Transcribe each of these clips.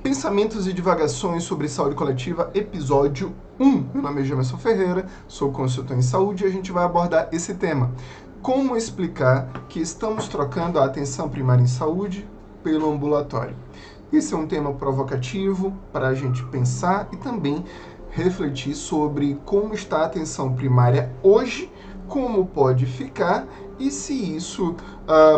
Pensamentos e divagações sobre saúde coletiva, episódio 1. Meu nome é Gemerson Ferreira, sou consultor em saúde e a gente vai abordar esse tema. Como explicar que estamos trocando a atenção primária em saúde pelo ambulatório? Esse é um tema provocativo para a gente pensar e também refletir sobre como está a atenção primária hoje, como pode ficar e se isso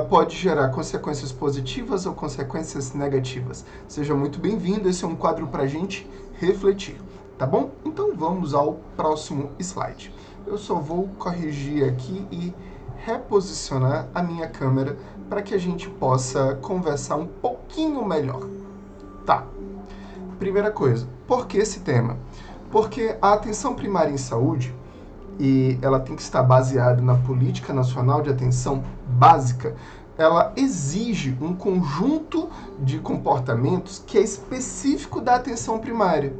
pode gerar consequências positivas ou consequências negativas. Seja muito bem-vindo, esse é um quadro para a gente refletir, tá bom? Então vamos ao próximo slide. Eu só vou corrigir aqui e reposicionar a minha câmera para que a gente possa conversar um pouquinho melhor. Tá, primeira coisa, por que esse tema? Porque a atenção primária em saúde, e ela tem que estar baseada na Política Nacional de Atenção Básica, ela exige um conjunto de comportamentos que é específico da atenção primária.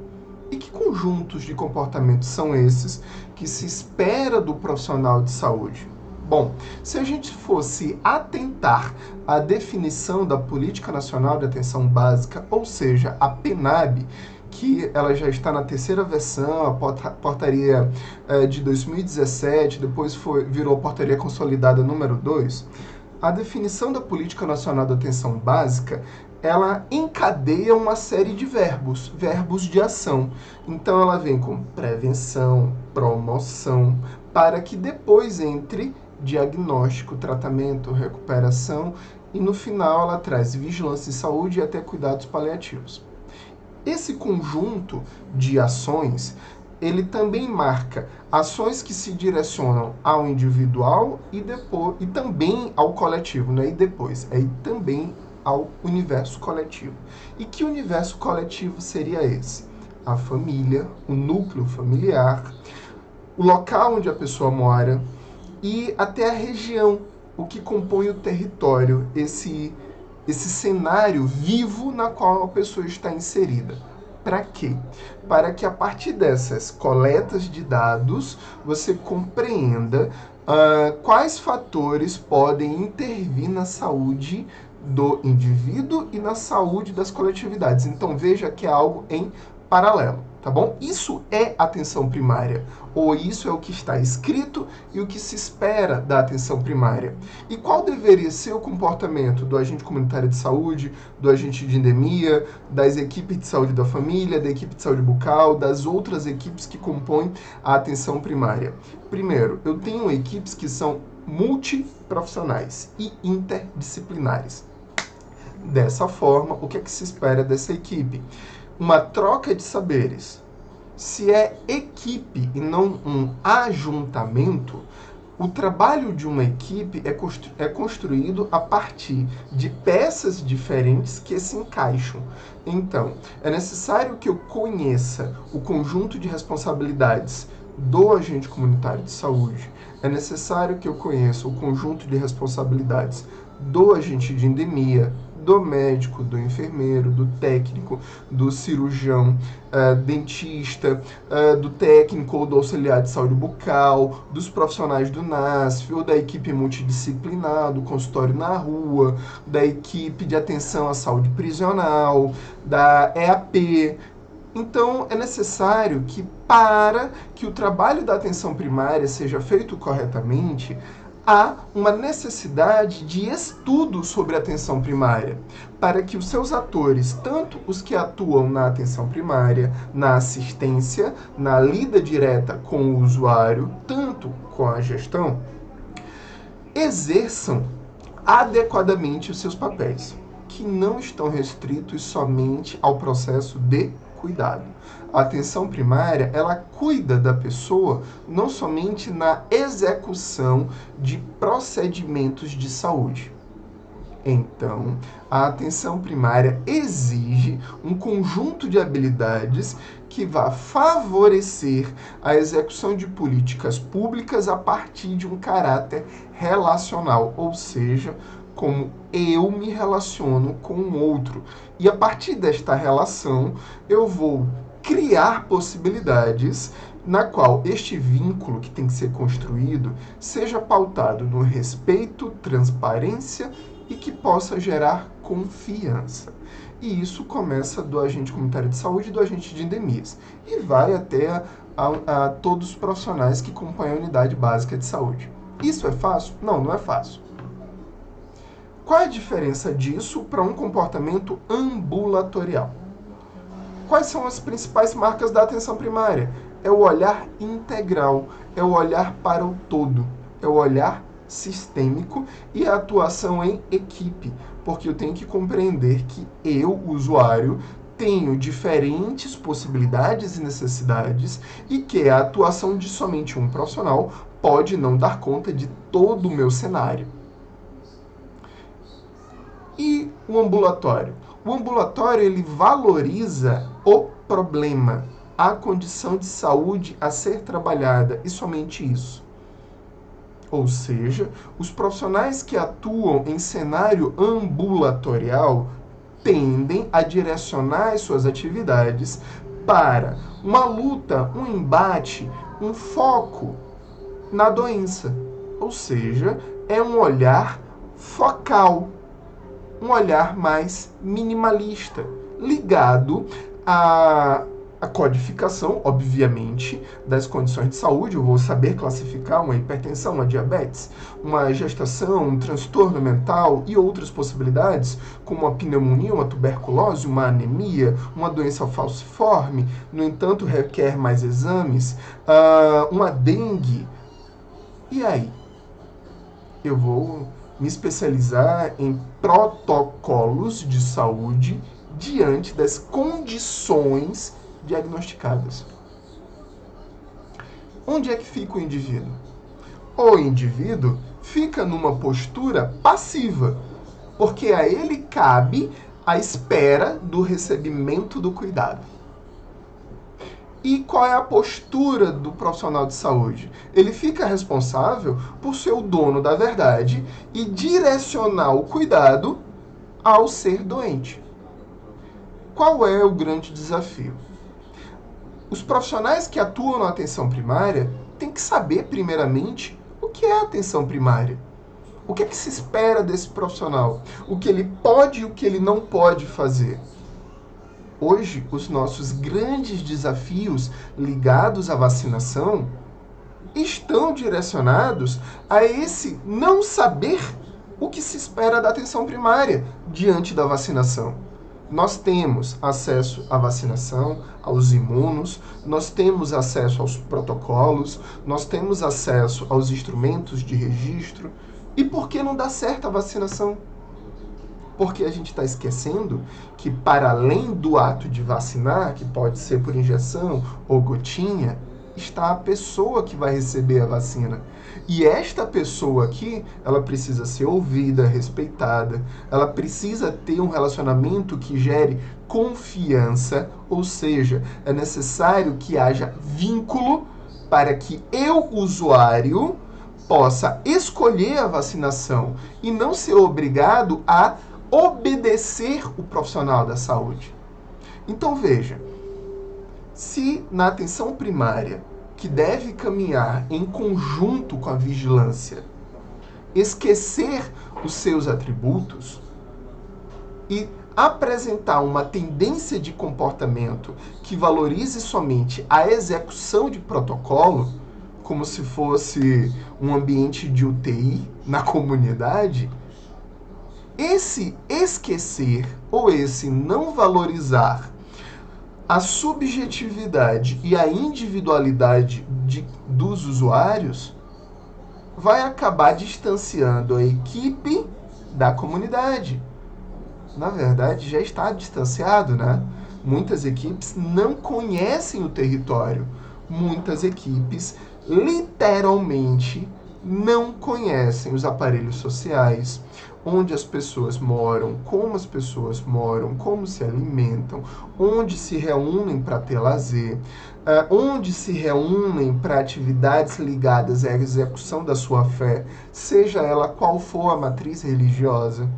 E que conjuntos de comportamentos são esses que se espera do profissional de saúde? Bom, se a gente fosse atentar à definição da Política Nacional de Atenção Básica, ou seja, a PNAB, que ela já está na terceira versão, a portaria de 2017, depois virou a portaria consolidada número 2, a definição da Política Nacional de Atenção Básica, ela encadeia uma série de verbos de ação. Então ela vem com prevenção, promoção, para que depois entre diagnóstico, tratamento, recuperação e no final ela traz vigilância em saúde e até cuidados paliativos. Esse conjunto de ações, ele também marca ações que se direcionam ao individual e também ao coletivo, né? E também ao universo coletivo. E que universo coletivo seria esse? A família, o núcleo familiar, o local onde a pessoa mora e até a região, o que compõe o território, esse cenário vivo na qual a pessoa está inserida. Para quê? Para que a partir dessas coletas de dados você compreenda quais fatores podem intervir na saúde do indivíduo e na saúde das coletividades. Então veja que é algo em paralelo, tá bom? Isso é atenção primária, ou isso é o que está escrito e o que se espera da atenção primária. E qual deveria ser o comportamento do agente comunitário de saúde, do agente de endemia, das equipes de saúde da família, da equipe de saúde bucal, das outras equipes que compõem a atenção primária? Primeiro, eu tenho equipes que são multiprofissionais e interdisciplinares. Dessa forma, o que é que se espera dessa equipe? Uma troca de saberes. Se é equipe e não um ajuntamento, o trabalho de uma equipe é construído a partir de peças diferentes que se encaixam. Então, é necessário que eu conheça o conjunto de responsabilidades do agente comunitário de saúde, é necessário que eu conheça o conjunto de responsabilidades do agente de endemia, do médico, do enfermeiro, do técnico, do cirurgião, dentista, do técnico ou do auxiliar de saúde bucal, dos profissionais do NASF, ou da equipe multidisciplinar, do consultório na rua, da equipe de atenção à saúde prisional, da EAP. Então, é necessário que, para que o trabalho da atenção primária seja feito corretamente, há uma necessidade de estudo sobre a atenção primária, para que os seus atores, tanto os que atuam na atenção primária, na assistência, na lida direta com o usuário, tanto com a gestão, exerçam adequadamente os seus papéis, que não estão restritos somente ao processo de cuidado. A atenção primária, ela cuida da pessoa não somente na execução de procedimentos de saúde. Então, a atenção primária exige um conjunto de habilidades que vá favorecer a execução de políticas públicas a partir de um caráter relacional, ou seja, como eu me relaciono com o outro. E a partir desta relação, eu vou criar possibilidades na qual este vínculo que tem que ser construído seja pautado no respeito, transparência e que possa gerar confiança. E isso começa do agente comunitário de saúde e do agente de endemias. E vai até a todos os profissionais que compõem a unidade básica de saúde. Isso é fácil? Não, não é fácil. Qual é a diferença disso para um comportamento ambulatorial? Quais são as principais marcas da atenção primária? É o olhar integral, é o olhar para o todo, é o olhar sistêmico e a atuação em equipe, porque eu tenho que compreender que eu, usuário, tenho diferentes possibilidades e necessidades e que a atuação de somente um profissional pode não dar conta de todo o meu cenário. E o ambulatório? O ambulatório, ele valoriza o problema, a condição de saúde a ser trabalhada, e somente isso. Ou seja, os profissionais que atuam em cenário ambulatorial tendem a direcionar as suas atividades para uma luta, um embate, um foco na doença. Ou seja, é um olhar focal, um olhar mais minimalista, ligado à codificação, obviamente, das condições de saúde. Eu vou saber classificar uma hipertensão, uma diabetes, uma gestação, um transtorno mental e outras possibilidades, como uma pneumonia, uma tuberculose, uma anemia, uma doença falciforme, no entanto, requer mais exames, uma dengue. E aí? Eu vou me especializar em protocolos de saúde diante das condições diagnosticadas. Onde é que fica o indivíduo? O indivíduo fica numa postura passiva, porque a ele cabe a espera do recebimento do cuidado. E qual é a postura do profissional de saúde? Ele fica responsável por ser o dono da verdade e direcionar o cuidado ao ser doente. Qual é o grande desafio? Os profissionais que atuam na atenção primária têm que saber, primeiramente, o que é a atenção primária. O que é que se espera desse profissional? O que ele pode e o que ele não pode fazer. Hoje, os nossos grandes desafios ligados à vacinação estão direcionados a esse não saber o que se espera da atenção primária diante da vacinação. Nós temos acesso à vacinação, aos imunos, nós temos acesso aos protocolos, nós temos acesso aos instrumentos de registro. E por que não dá certo a vacinação? Porque a gente está esquecendo que, para além do ato de vacinar, que pode ser por injeção ou gotinha, está a pessoa que vai receber a vacina. E esta pessoa aqui, ela precisa ser ouvida, respeitada, ela precisa ter um relacionamento que gere confiança, ou seja, é necessário que haja vínculo para que eu, usuário, possa escolher a vacinação e não ser obrigado a obedecer o profissional da saúde. Então veja, se na atenção primária, que deve caminhar em conjunto com a vigilância, esquecer os seus atributos e apresentar uma tendência de comportamento que valorize somente a execução de protocolo, como se fosse um ambiente de UTI na comunidade, esse esquecer ou esse não valorizar a subjetividade e a individualidade dos usuários vai acabar distanciando a equipe da comunidade. Na verdade, já está distanciado, né? Muitas equipes não conhecem o território. Muitas equipes, literalmente, não conhecem os aparelhos sociais, onde as pessoas moram, como se alimentam, onde se reúnem para ter lazer, onde se reúnem para atividades ligadas à execução da sua fé, seja ela qual for a matriz religiosa.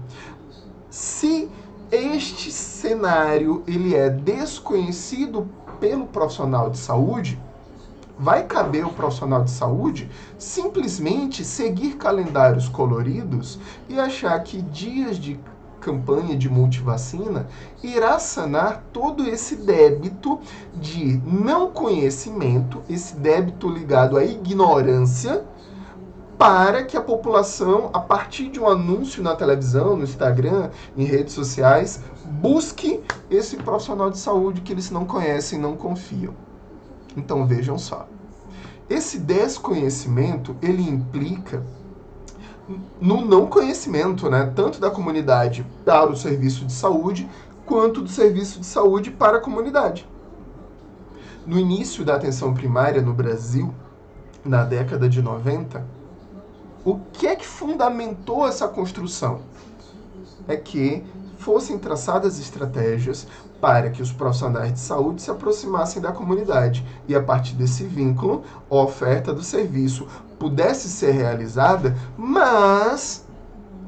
Se este cenário ele é desconhecido pelo profissional de saúde, vai caber ao profissional de saúde simplesmente seguir calendários coloridos e achar que dias de campanha de multivacina irá sanar todo esse débito de não conhecimento, esse débito ligado à ignorância, para que a população, a partir de um anúncio na televisão, no Instagram, em redes sociais, busque esse profissional de saúde que eles não conhecem e não confiam. Então vejam só, esse desconhecimento, ele implica no não conhecimento, né, tanto da comunidade para o serviço de saúde, quanto do serviço de saúde para a comunidade. No início da atenção primária no Brasil, na década de 90, o que é que fundamentou essa construção? É que fossem traçadas estratégias para que os profissionais de saúde se aproximassem da comunidade e, a partir desse vínculo, a oferta do serviço pudesse ser realizada, mas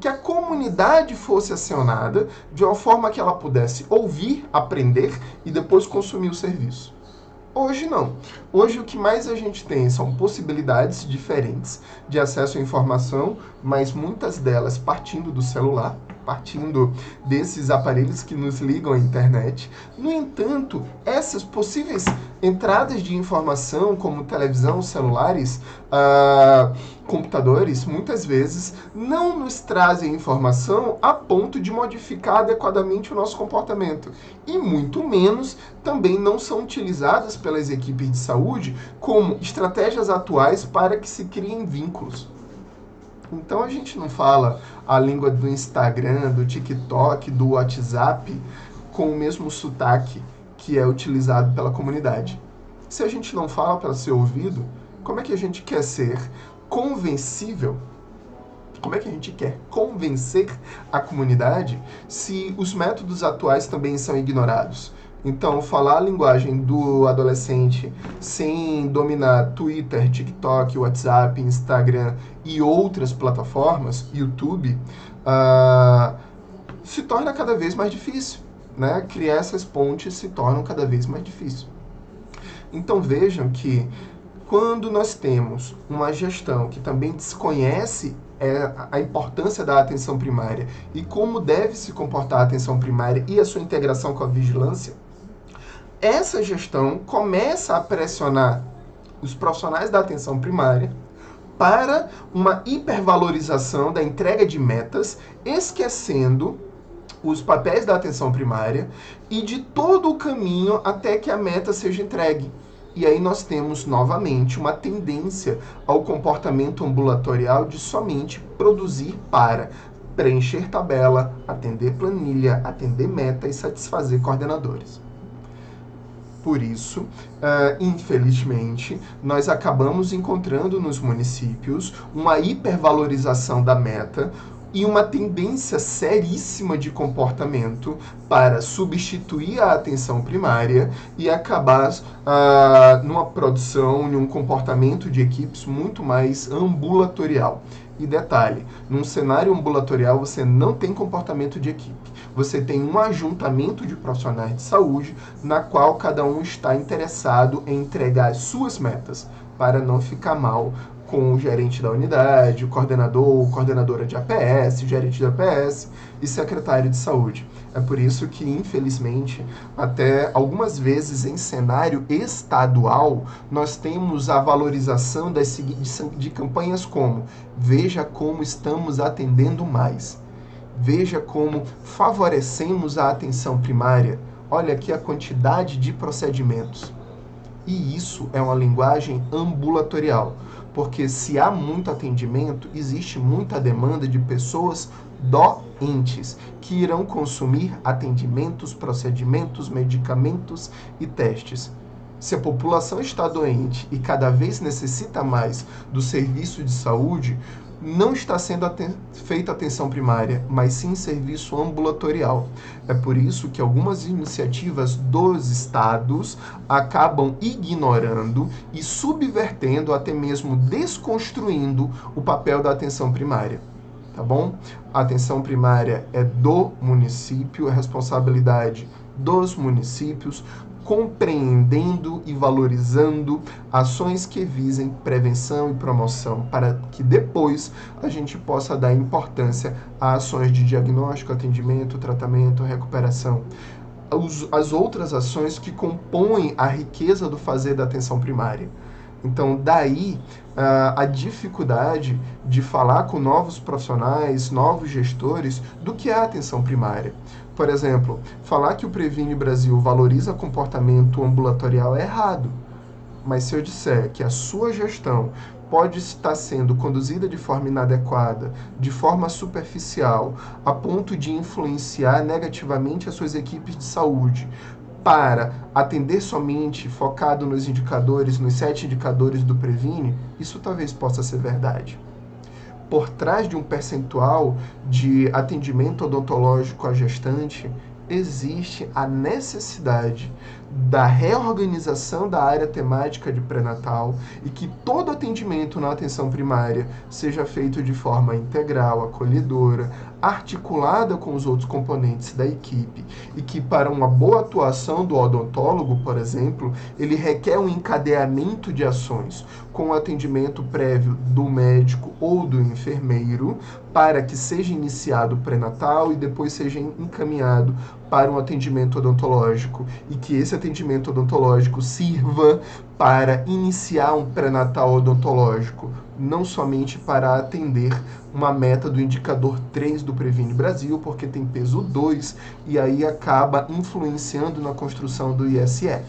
que a comunidade fosse acionada de uma forma que ela pudesse ouvir, aprender e depois consumir o serviço. Hoje não. Hoje o que mais a gente tem são possibilidades diferentes de acesso à informação, mas muitas delas partindo do celular, partindo desses aparelhos que nos ligam à internet. No entanto, essas possíveis entradas de informação, como televisão, celulares, computadores, muitas vezes não nos trazem informação a ponto de modificar adequadamente o nosso comportamento. E muito menos também não são utilizadas pelas equipes de saúde como estratégias atuais para que se criem vínculos. Então a gente não fala a língua do Instagram, do TikTok, do WhatsApp com o mesmo sotaque que é utilizado pela comunidade. Se a gente não fala para ser ouvido, como é que a gente quer ser convencível? Como é que a gente quer convencer a comunidade se os métodos atuais também são ignorados? Então, falar a linguagem do adolescente sem dominar Twitter, TikTok, WhatsApp, Instagram e outras plataformas, YouTube, se torna cada vez mais difícil, né? Criar essas pontes se torna cada vez mais difícil. Então, vejam que quando nós temos uma gestão que também desconhece a importância da atenção primária e como deve se comportar a atenção primária e a sua integração com a vigilância, essa gestão começa a pressionar os profissionais da atenção primária para uma hipervalorização da entrega de metas, esquecendo os papéis da atenção primária e de todo o caminho até que a meta seja entregue. E aí nós temos, novamente, uma tendência ao comportamento ambulatorial de somente produzir para preencher tabela, atender planilha, atender meta e satisfazer coordenadores. Por isso, infelizmente, nós acabamos encontrando nos municípios uma hipervalorização da meta e uma tendência seríssima de comportamento para substituir a atenção primária e acabar numa produção, num comportamento de equipes muito mais ambulatorial. E detalhe, num cenário ambulatorial você não tem comportamento de equipe. Você tem um ajuntamento de profissionais de saúde na qual cada um está interessado em entregar as suas metas para não ficar mal com o gerente da unidade, o coordenador, coordenadora de APS, gerente de APS e secretário de saúde. É por isso que, infelizmente, até algumas vezes em cenário estadual, nós temos a valorização de campanhas como veja como estamos atendendo mais, veja como favorecemos a atenção primária, olha aqui a quantidade de procedimentos. E isso é uma linguagem ambulatorial, porque se há muito atendimento, existe muita demanda de pessoas doentes que irão consumir atendimentos, procedimentos, medicamentos e testes. Se a população está doente e cada vez necessita mais do serviço de saúde, não está sendo feita atenção primária, mas sim serviço ambulatorial. É por isso que algumas iniciativas dos estados acabam ignorando e subvertendo, até mesmo desconstruindo o papel da atenção primária. Tá bom? A atenção primária é do município, é responsabilidade dos municípios, compreendendo e valorizando ações que visem prevenção e promoção, para que depois a gente possa dar importância a ações de diagnóstico, atendimento, tratamento, recuperação. As outras ações que compõem a riqueza do fazer da atenção primária. Então, daí a dificuldade de falar com novos profissionais, novos gestores, do que é a atenção primária. Por exemplo, falar que o Previne Brasil valoriza comportamento ambulatorial é errado. Mas se eu disser que a sua gestão pode estar sendo conduzida de forma inadequada, de forma superficial, a ponto de influenciar negativamente as suas equipes de saúde, para atender somente focado nos indicadores, nos 7 indicadores do Previne, isso talvez possa ser verdade. Por trás de um percentual de atendimento odontológico à gestante, existe a necessidade da reorganização da área temática de pré-natal e que todo atendimento na atenção primária seja feito de forma integral, acolhedora, articulada com os outros componentes da equipe e que para uma boa atuação do odontólogo, por exemplo, ele requer um encadeamento de ações com o atendimento prévio do médico ou do enfermeiro para que seja iniciado o pré-natal e depois seja encaminhado para um atendimento odontológico e que esse atendimento odontológico sirva para iniciar um pré-natal odontológico, não somente para atender uma meta do indicador 3 do Previne Brasil, porque tem peso 2 e aí acaba influenciando na construção do ISF.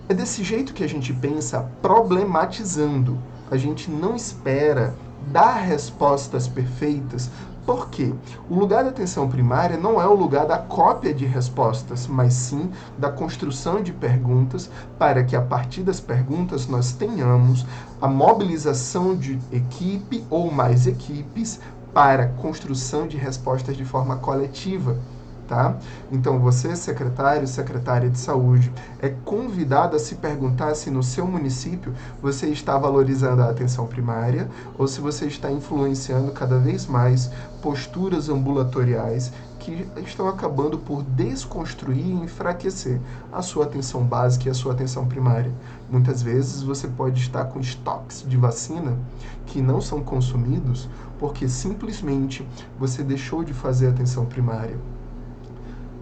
É desse jeito que a gente pensa, problematizando. A gente não espera dar respostas perfeitas. Por quê? O lugar da atenção primária não é o lugar da cópia de respostas, mas sim da construção de perguntas para que a partir das perguntas nós tenhamos a mobilização de equipe ou mais equipes para construção de respostas de forma coletiva. Tá? Então você, secretário, secretária de saúde, é convidado a se perguntar se no seu município você está valorizando a atenção primária ou se você está influenciando cada vez mais posturas ambulatoriais que estão acabando por desconstruir e enfraquecer a sua atenção básica e a sua atenção primária. Muitas vezes você pode estar com estoques de vacina que não são consumidos porque simplesmente você deixou de fazer a atenção primária.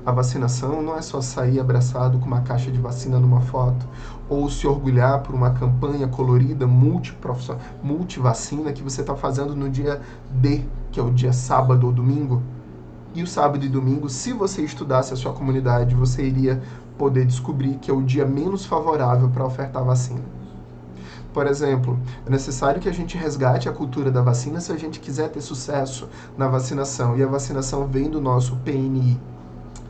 A vacinação não é só sair abraçado com uma caixa de vacina numa foto ou se orgulhar por uma campanha colorida, multivacina que você está fazendo no dia D, que é o dia sábado ou domingo. E o sábado e domingo, se você estudasse a sua comunidade, você iria poder descobrir que é o dia menos favorável para ofertar vacina. Por exemplo, é necessário que a gente resgate a cultura da vacina se a gente quiser ter sucesso na vacinação. E a vacinação vem do nosso PNI,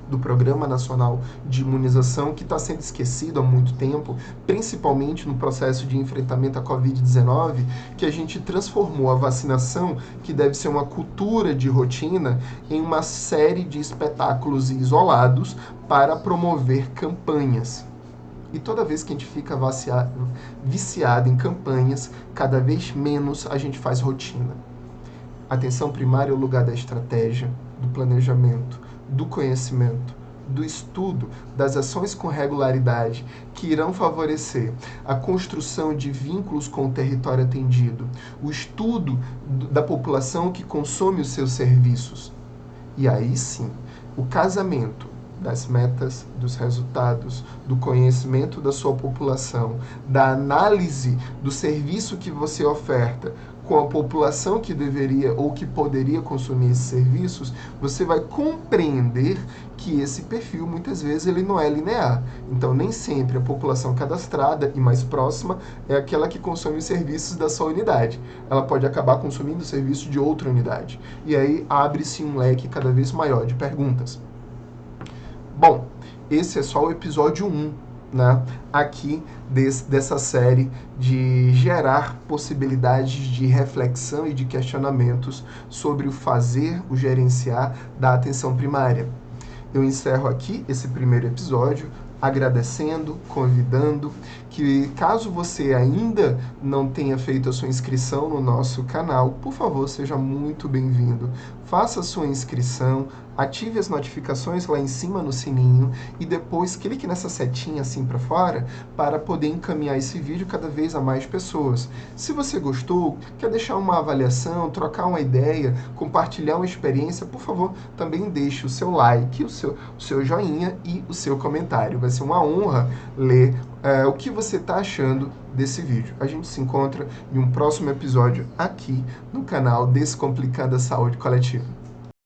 do Programa Nacional de Imunização, que está sendo esquecido há muito tempo, principalmente no processo de enfrentamento à Covid-19, que a gente transformou a vacinação, que deve ser uma cultura de rotina, em uma série de espetáculos isolados para promover campanhas. E toda vez que a gente fica viciado em campanhas, cada vez menos a gente faz rotina. A atenção primária é o lugar da estratégia, do planejamento, do conhecimento, do estudo, das ações com regularidade que irão favorecer a construção de vínculos com o território atendido, o estudo da população que consome os seus serviços. E aí sim, o casamento das metas, dos resultados, do conhecimento da sua população, da análise do serviço que você oferta com a população que deveria ou que poderia consumir esses serviços, você vai compreender que esse perfil, muitas vezes, ele não é linear. Então, nem sempre a população cadastrada e mais próxima é aquela que consome os serviços da sua unidade. Ela pode acabar consumindo o serviço de outra unidade. E aí, abre-se um leque cada vez maior de perguntas. Bom, esse é só o episódio 1, né, aqui dessa série de gerar possibilidades de reflexão e de questionamentos sobre o fazer, o gerenciar da atenção primária. Eu encerro aqui esse primeiro episódio, agradecendo, convidando, que caso você ainda não tenha feito a sua inscrição no nosso canal, por favor, seja muito bem-vindo. faça a sua inscrição, ative as notificações lá em cima no sininho e depois clique nessa setinha assim para fora para poder encaminhar esse vídeo cada vez a mais pessoas. Se você gostou, quer deixar uma avaliação, trocar uma ideia, compartilhar uma experiência, por favor, também deixe o seu like, o seu joinha e o seu comentário. Vai ser uma honra ler o que você está achando desse vídeo. A gente se encontra em um próximo episódio aqui no canal Descomplicando a Saúde Coletiva.